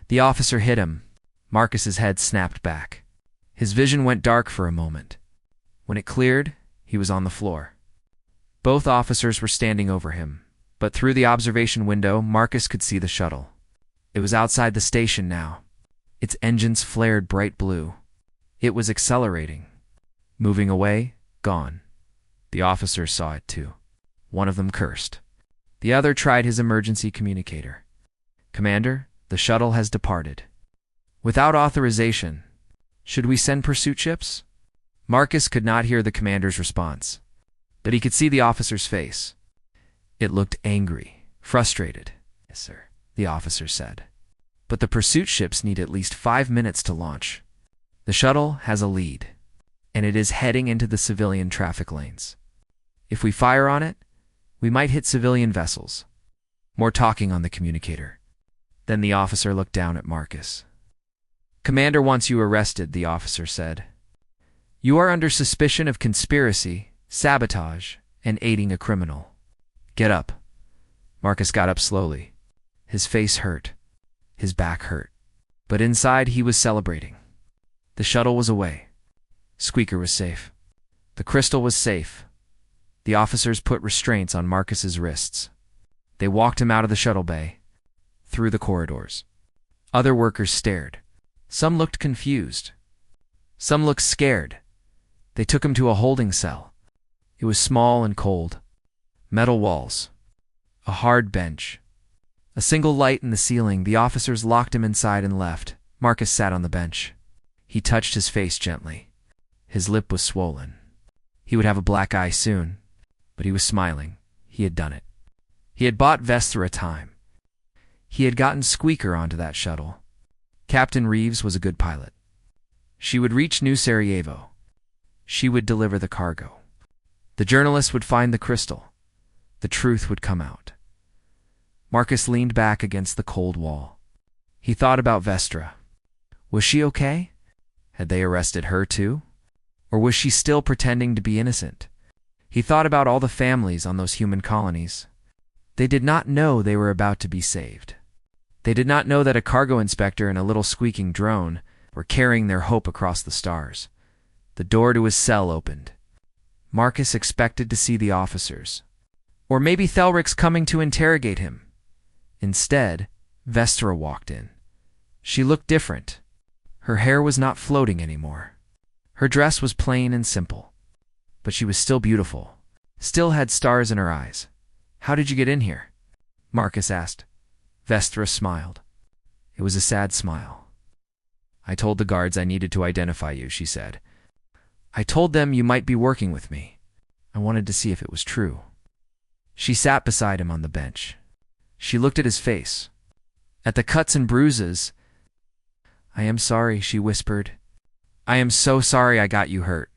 The officer hit him. Marcus's head snapped back. His vision went dark for a moment. When it cleared, he was on the floor. Both officers were standing over him, but through the observation window, Marcus could see the shuttle. It was outside the station now. Its engines flared bright blue. It was accelerating. Moving away, gone. The officers saw it too. One of them cursed. The other tried his emergency communicator. "Commander, the shuttle has departed." "Without authorization. Should we send pursuit ships?" Marcus could not hear the commander's response, but he could see the officer's face. It looked angry, frustrated. "Yes, sir," the officer said. "But the pursuit ships need at least 5 minutes to launch. The shuttle has a lead, and it is heading into the civilian traffic lanes. If we fire on it, we might hit civilian vessels." More talking on the communicator. Then the officer looked down at Marcus. "Commander wants you arrested," the officer said. "You are under suspicion of conspiracy, sabotage, and aiding a criminal. Get up." Marcus got up slowly. His face hurt. His back hurt. But inside he was celebrating. The shuttle was away. Squeaker was safe. The crystal was safe. The officers put restraints on Marcus's wrists. They walked him out of the shuttle bay, through the corridors. Other workers stared. Some looked confused. Some looked scared. They took him to a holding cell. It was small and cold. Metal walls. A hard bench. A single light in the ceiling. The officers locked him inside and left. Marcus sat on the bench. He touched his face gently. His lip was swollen. He would have a black eye soon, but he was smiling. He had done it. He had bought Vestra time. He had gotten Squeaker onto that shuttle. Captain Reeves was a good pilot. She would reach New Sarajevo. She would deliver the cargo. The journalist would find the crystal. The truth would come out. Marcus leaned back against the cold wall. He thought about Vestra. Was she okay? Had they arrested her too? Or was she still pretending to be innocent? He thought about all the families on those human colonies. They did not know they were about to be saved. They did not know that a cargo inspector and a little squeaking drone were carrying their hope across the stars. The door to his cell opened. Marcus expected to see the officers. Or maybe Thelric's coming to interrogate him. Instead, Vestra walked in. She looked different. Her hair was not floating anymore. Her dress was plain and simple. But she was still beautiful, still had stars in her eyes. "How did you get in here?" Marcus asked. Vestra smiled. It was a sad smile. "I told the guards I needed to identify you," she said. "I told them you might be working with me. I wanted to see if it was true." She sat beside him on the bench. She looked at his face, at the cuts and bruises. "I am sorry," she whispered. "I am so sorry I got you hurt."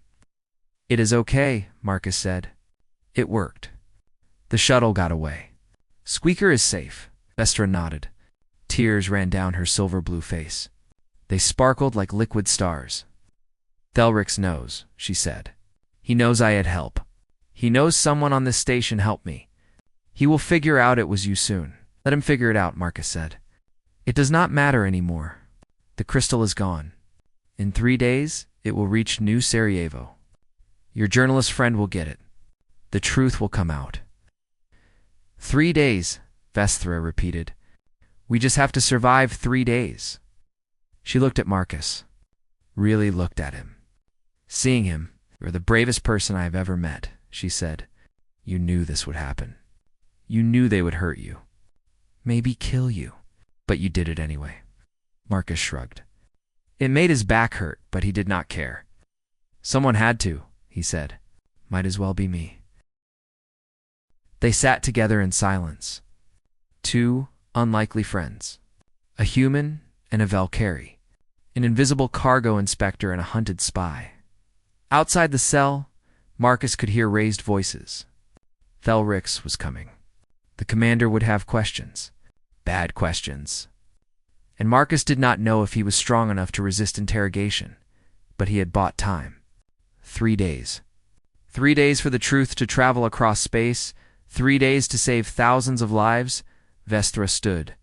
"It is okay," Marcus said. "It worked. The shuttle got away. Squeaker is safe." Vestra nodded. Tears ran down her silver-blue face. They sparkled like liquid stars. "Thelrix knows," she said. "He knows I had help. He knows someone on this station helped me. He will figure out it was you soon." "Let him figure it out," Marcus said. "It does not matter anymore. The crystal is gone. In 3 days, it will reach New Sarajevo. Your journalist friend will get it. The truth will come out." 3 days, Vestra repeated. "We just have to survive 3 days." She looked at Marcus. Really looked at him. Seeing him, "You're the bravest person I have ever met," she said. "You knew this would happen. You knew they would hurt you. Maybe kill you. But you did it anyway." Marcus shrugged. It made his back hurt, but he did not care. "Someone had to," he said. "Might as well be me." They sat together in silence. Two unlikely friends. A human and a Valkyrie, an invisible cargo inspector and a hunted spy. Outside the cell, Marcus could hear raised voices. Thelrix was coming. The commander would have questions. Bad questions. And Marcus did not know if he was strong enough to resist interrogation, but he had bought time. 3 days. 3 days for the truth to travel across space, 3 days to save thousands of lives. Vestra stood.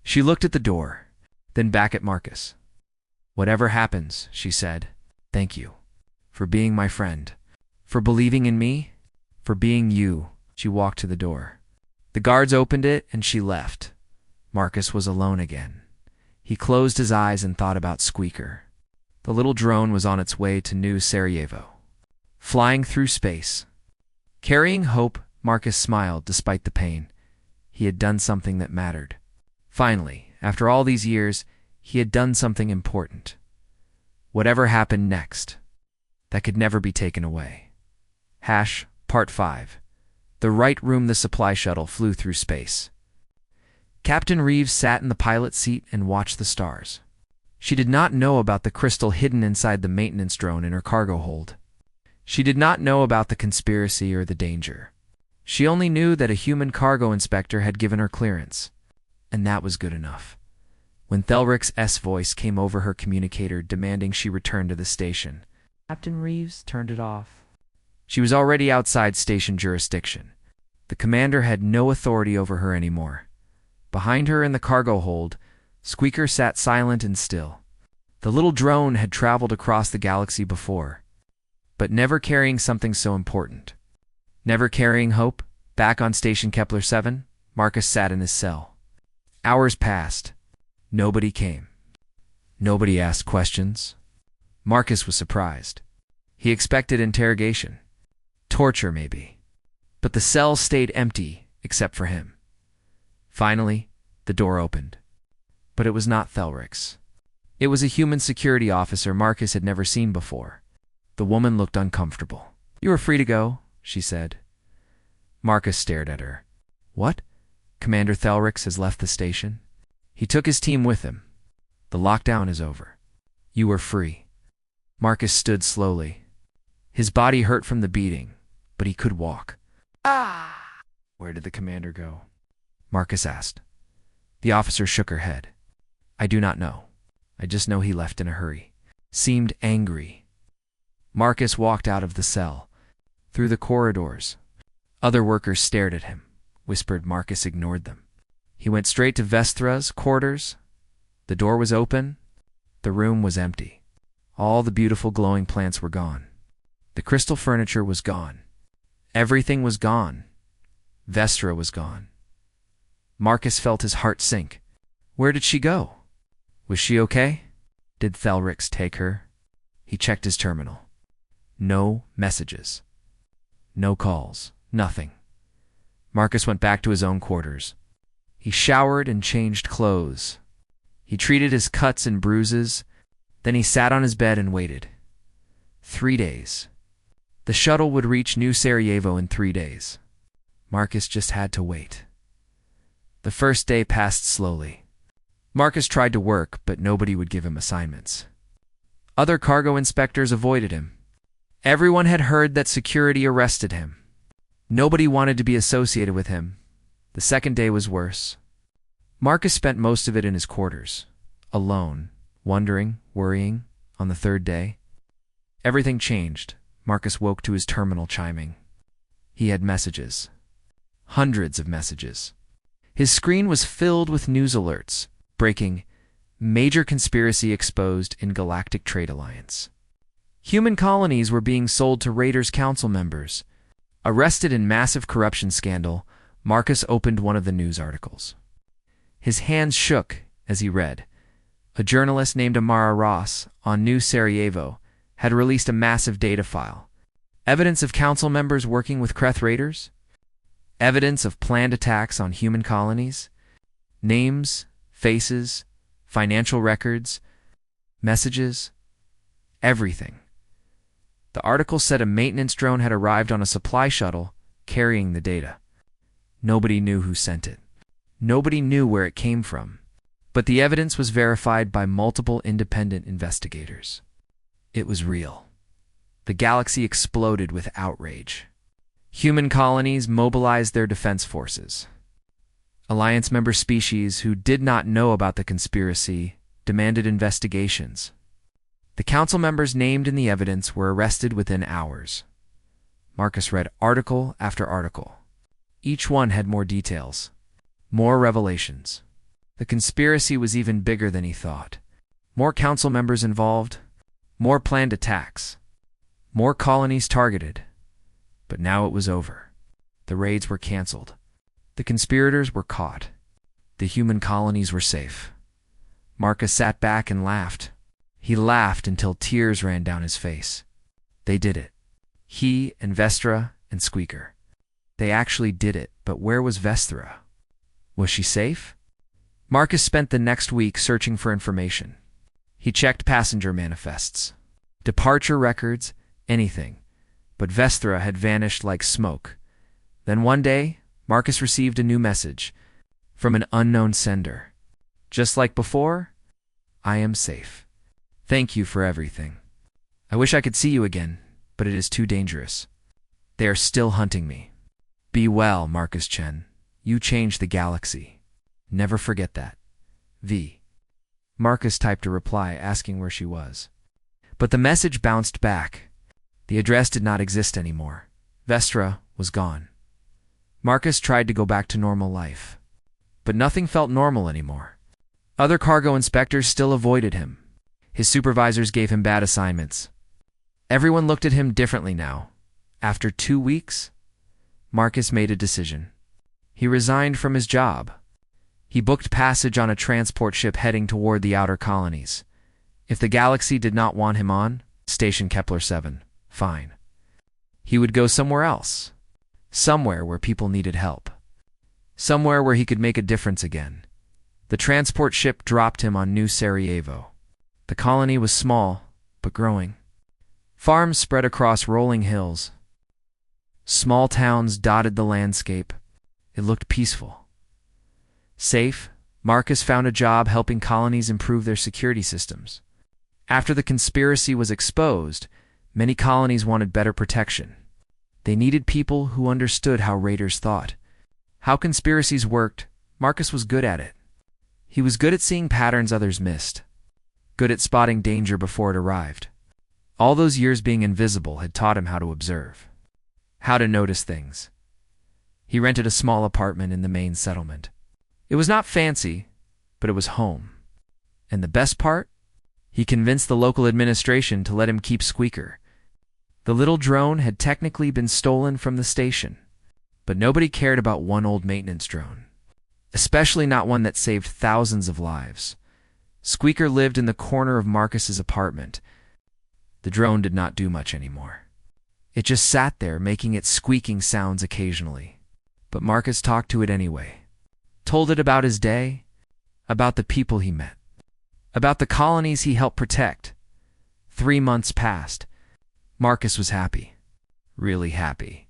She looked at the door, then back at Marcus. "Whatever happens," she said, "thank you. For being my friend. For believing in me. For being you." She walked to the door. The guards opened it and she left. Marcus was alone again. He closed his eyes and thought about Squeaker. The little drone was on its way to New Sarajevo. Flying through space. Carrying hope, Marcus smiled despite the pain. He had done something that mattered. Finally, after all these years, he had done something important. Whatever happened next, that could never be taken away. Part 5. The right room. The supply shuttle flew through space. Captain Reeves sat in the pilot seat and watched the stars. She did not know about the crystal hidden inside the maintenance drone in her cargo hold. She did not know about the conspiracy or the danger. She only knew that a human cargo inspector had given her clearance, and that was good enough. When Thelrix's voice came over her communicator demanding she return to the station, Captain Reeves turned it off. She was already outside station jurisdiction. The commander had no authority over her anymore. Behind her in the cargo hold, Squeaker sat silent and still. The little drone had traveled across the galaxy before, but never carrying something so important. Never carrying hope. Back on station Kepler 7, Marcus sat in his cell. Hours passed. Nobody came. Nobody asked questions. Marcus was surprised. He expected interrogation. Torture, maybe. But the cell stayed empty, except for him. Finally, the door opened. But it was not Thelrix. It was a human security officer Marcus had never seen before. The woman looked uncomfortable. "You are free to go," she said. Marcus stared at her. "What? Commander Thelrix has left the station? He took his team with him. The lockdown is over. You are free." Marcus stood slowly. His body hurt from the beating, but he could walk. "Ah!" "Where did the commander go?" Marcus asked. The officer shook her head. "I do not know. I just know he left in a hurry. Seemed angry." Marcus walked out of the cell, through the corridors. Other workers stared at him. Whispered Marcus ignored them. He went straight to Vestra's quarters. The door was open. The room was empty. All the beautiful glowing plants were gone. The crystal furniture was gone. Everything was gone. Vestra was gone. Marcus felt his heart sink. Where did she go? Was she okay? Did Thelrix take her? He checked his terminal. No messages. No calls. Nothing. Marcus went back to his own quarters. He showered and changed clothes. He treated his cuts and bruises. Then he sat on his bed and waited. 3 days. The shuttle would reach New Sarajevo in 3 days. Marcus just had to wait. The first day passed slowly. Marcus tried to work, but nobody would give him assignments. Other cargo inspectors avoided him. Everyone had heard that security arrested him. Nobody wanted to be associated with him. The second day was worse. Marcus spent most of it in his quarters, alone, wondering, worrying. On the third day, everything changed. Marcus woke to his terminal chiming. He had messages. Hundreds of messages. His screen was filled with news alerts, breaking, major conspiracy exposed in Galactic Trade Alliance. Human colonies were being sold to Raiders Council members. Arrested in massive corruption scandal, Marcus opened one of the news articles. His hands shook as he read. A journalist named Amara Ross on New Sarajevo had released a massive data file. Evidence of council members working with Kreth Raiders? Evidence of planned attacks on human colonies? Names, faces, financial records, messages, everything. The article said a maintenance drone had arrived on a supply shuttle carrying the data. Nobody knew who sent it. Nobody knew where it came from. But the evidence was verified by multiple independent investigators. It was real. The galaxy exploded with outrage. Human colonies mobilized their defense forces. Alliance member species who did not know about the conspiracy demanded investigations. The council members named in the evidence were arrested within hours. Marcus read article after article. Each one had more details, more revelations. The conspiracy was even bigger than he thought. More council members involved, more planned attacks, more colonies targeted. But now it was over. The raids were canceled. The conspirators were caught. The human colonies were safe. Marcus sat back and laughed. He laughed until tears ran down his face. They did it. He and Vestra and Squeaker. They actually did it, but where was Vestra? Was she safe? Marcus spent the next week searching for information. He checked passenger manifests, departure records, anything. But Vestra had vanished like smoke. Then one day, Marcus received a new message from an unknown sender. Just like before, I am safe. Thank you for everything. I wish I could see you again, but it is too dangerous. They are still hunting me. Be well, Marcus Chen. You changed the galaxy. Never forget that. V. Marcus typed a reply asking where she was. But the message bounced back. The address did not exist anymore. Vestra was gone. Marcus tried to go back to normal life. But nothing felt normal anymore. Other cargo inspectors still avoided him. His supervisors gave him bad assignments. Everyone looked at him differently now. After 2 weeks, Marcus made a decision. He resigned from his job. He booked passage on a transport ship heading toward the outer colonies. If the galaxy did not want him on Station Kepler 7, fine. He would go somewhere else. Somewhere where people needed help. Somewhere where he could make a difference again. The transport ship dropped him on New Sarajevo. The colony was small, but growing. Farms spread across rolling hills. Small towns dotted the landscape. It looked peaceful. Safe, Marcus found a job helping colonies improve their security systems. After the conspiracy was exposed, many colonies wanted better protection. They needed people who understood how raiders thought. How conspiracies worked, Marcus was good at it. He was good at seeing patterns others missed. Good at spotting danger before it arrived. All those years being invisible had taught him how to observe. How to notice things. He rented a small apartment in the main settlement. It was not fancy, but it was home. And the best part? He convinced the local administration to let him keep Squeaker. The little drone had technically been stolen from the station, but nobody cared about one old maintenance drone. Especially not one that saved thousands of lives. Squeaker lived in the corner of Marcus's apartment. The drone did not do much anymore. It just sat there making its squeaking sounds occasionally. But Marcus talked to it anyway. Told it about his day, about the people he met, about the colonies he helped protect. 3 months passed. Marcus was happy. Really happy.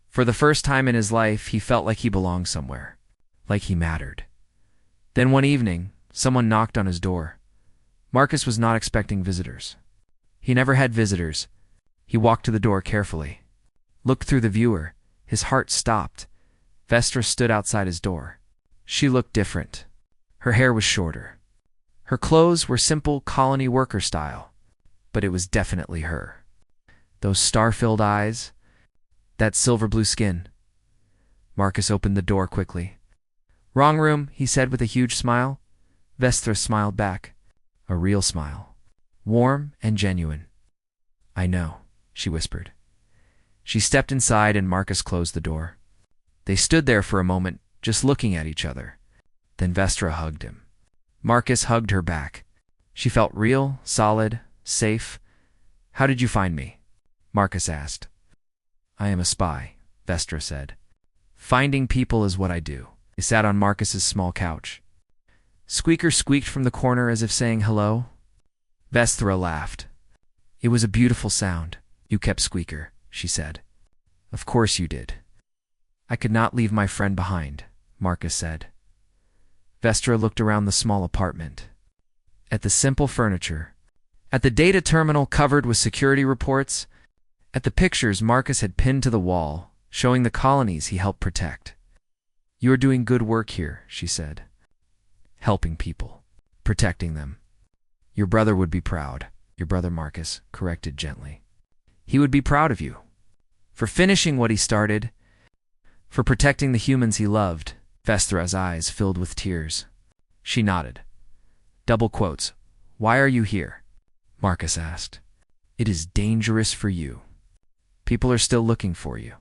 For the first time in his life, he felt like he belonged somewhere. Like he mattered. Then one evening, someone knocked on his door. Marcus was not expecting visitors. He never had visitors. He walked to the door carefully. Looked through the viewer. His heart stopped. Vestra stood outside his door. She looked different. Her hair was shorter. Her clothes were simple colony worker style. But it was definitely her. Those star-filled eyes. That silver blue skin. Marcus opened the door quickly. "Wrong room," he said with a huge smile. Vestra smiled back. A real smile. Warm and genuine. "I know," she whispered. She stepped inside and Marcus closed the door. They stood there for a moment, just looking at each other. Then Vestra hugged him. Marcus hugged her back. She felt real, solid, safe. "How did you find me?" Marcus asked. "I am a spy," Vestra said. "Finding people is what I do." They sat on Marcus's small couch. Squeaker squeaked from the corner as if saying hello. Vestra laughed. "It was a beautiful sound. You kept Squeaker," she said. "Of course you did." "I could not leave my friend behind," Marcus said. Vestra looked around the small apartment. At the simple furniture. At the data terminal covered with security reports. At the pictures Marcus had pinned to the wall, showing the colonies he helped protect. "You are doing good work here," she said. "Helping people. Protecting them. Your brother would be proud." Your brother Marcus corrected gently. "He would be proud of you. For finishing what he started. For protecting the humans he loved." Vestra's eyes filled with tears. She nodded. Double quotes. "Why are you here?" Marcus asked. "It is dangerous for you. People are still looking for you."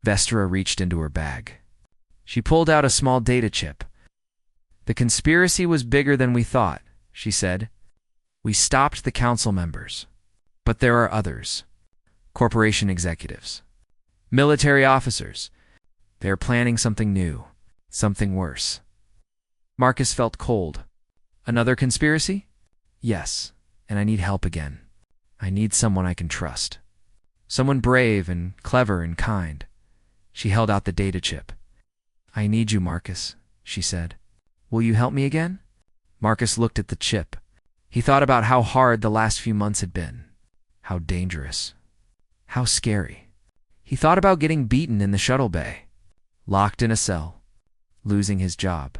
Vestra reached into her bag. She pulled out a small data chip. "The conspiracy was bigger than we thought," she said. "We stopped the council members. But there are others. Corporation executives. Military officers. They are planning something new. Something worse." Marcus felt cold. "Another conspiracy?" "Yes, and I need help again. I need someone I can trust. Someone brave and clever and kind." She held out the data chip. "I need you, Marcus," she said. "Will you help me again?" Marcus looked at the chip. He thought about how hard the last few months had been. How dangerous. How scary. He thought about getting beaten in the shuttle bay. Locked in a cell. Losing his job.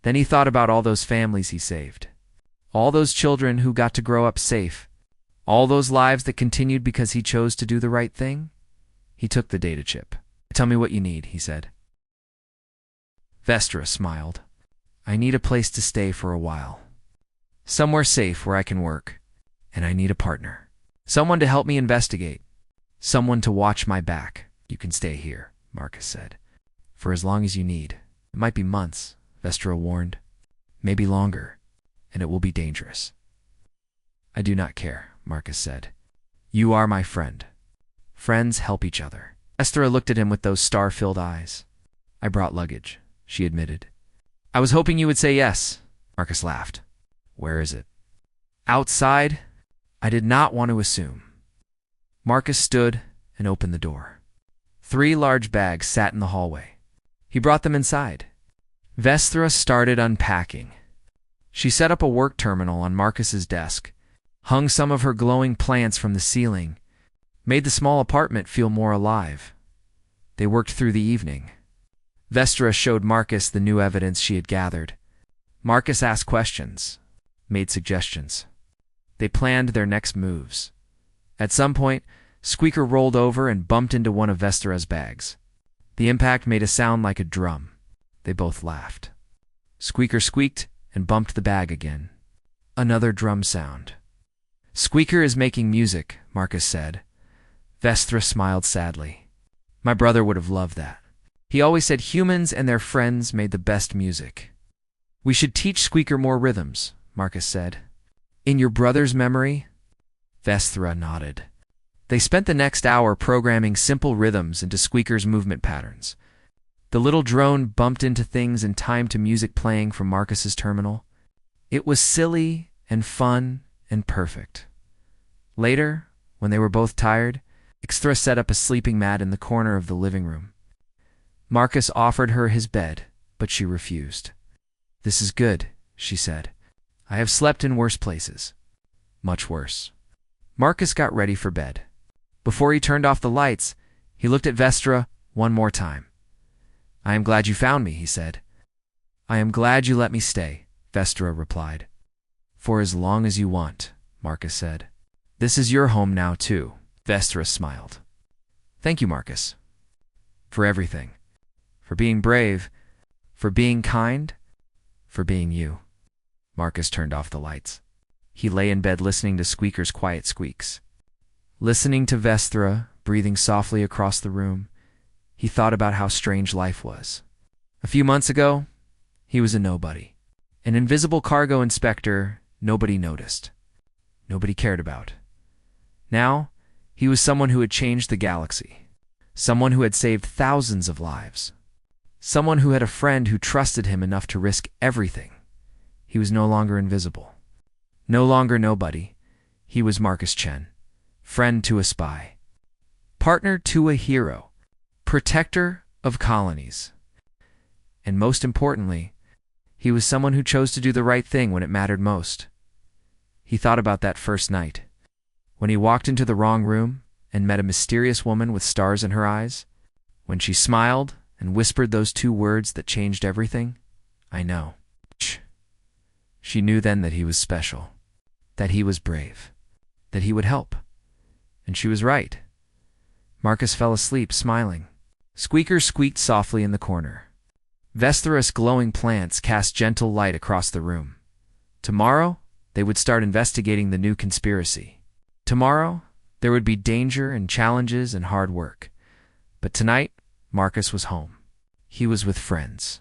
Then he thought about all those families he saved. All those children who got to grow up safe. All those lives that continued because he chose to do the right thing. He took the data chip. "Tell me what you need," he said. Vestra smiled. "I need a place to stay for a while. Somewhere safe where I can work. And I need a partner. Someone to help me investigate. Someone to watch my back." "You can stay here," Marcus said. "For as long as you need. It might be months," Vestra warned. "Maybe longer. And it will be dangerous." "I do not care," Marcus said. "You are my friend. Friends help each other." Vestra looked at him with those star-filled eyes. "I brought luggage," she admitted. "I was hoping you would say yes," Marcus laughed. "Where is it?" "Outside." I did not want to assume. Marcus stood and opened the door. 3 large bags sat in the hallway. He brought them inside. Vestra started unpacking. She set up a work terminal on Marcus's desk, hung some of her glowing plants from the ceiling, made the small apartment feel more alive. They worked through the evening. Vestra showed Marcus the new evidence she had gathered. Marcus asked questions, made suggestions. They planned their next moves. At some point, Squeaker rolled over and bumped into one of Vestra's bags. The impact made a sound like a drum. They both laughed. Squeaker squeaked and bumped the bag again. Another drum sound. "Squeaker is making music," Marcus said. Vestra smiled sadly. "My brother would have loved that. He always said humans and their friends made the best music." "We should teach Squeaker more rhythms," Marcus said. "In your brother's memory?" Vestra nodded. They spent the next hour programming simple rhythms into Squeaker's movement patterns. The little drone bumped into things in time to music playing from Marcus's terminal. It was silly and fun and perfect. Later, when they were both tired, Extra set up a sleeping mat in the corner of the living room. Marcus offered her his bed, but she refused. "This is good," she said. "I have slept in worse places. Much worse." Marcus got ready for bed. Before he turned off the lights, he looked at Vestra one more time. "I am glad you found me," he said. "I am glad you let me stay," Vestra replied. "For as long as you want," Marcus said. "This is your home now, too." Vestra smiled. "Thank you, Marcus. For everything. For being brave. For being kind. For being you." Marcus turned off the lights. He lay in bed listening to Squeaker's quiet squeaks. Listening to Vestra breathing softly across the room, he thought about how strange life was. A few months ago, he was a nobody. An invisible cargo inspector nobody noticed. Nobody cared about. Now, he was someone who had changed the galaxy. Someone who had saved thousands of lives. Someone who had a friend who trusted him enough to risk everything. He was no longer invisible. No longer nobody. He was Marcus Chen. Friend to a spy. Partner to a hero. Protector of colonies. And most importantly, He was someone who chose to do the right thing when it mattered most. He thought about that first night, when he walked into the wrong room and met a mysterious woman with stars in her eyes, when she smiled and whispered those two words that changed everything. I know. She knew then that he was special, that he was brave, that he would help. And she was right. Marcus fell asleep, smiling. Squeakers squeaked softly in the corner. Vesperous glowing plants cast gentle light across the room. Tomorrow, they would start investigating the new conspiracy. Tomorrow, there would be danger and challenges and hard work. But tonight, Marcus was home. He was with friends.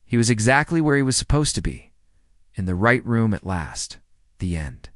He was exactly where he was supposed to be, in the right room at last. The end.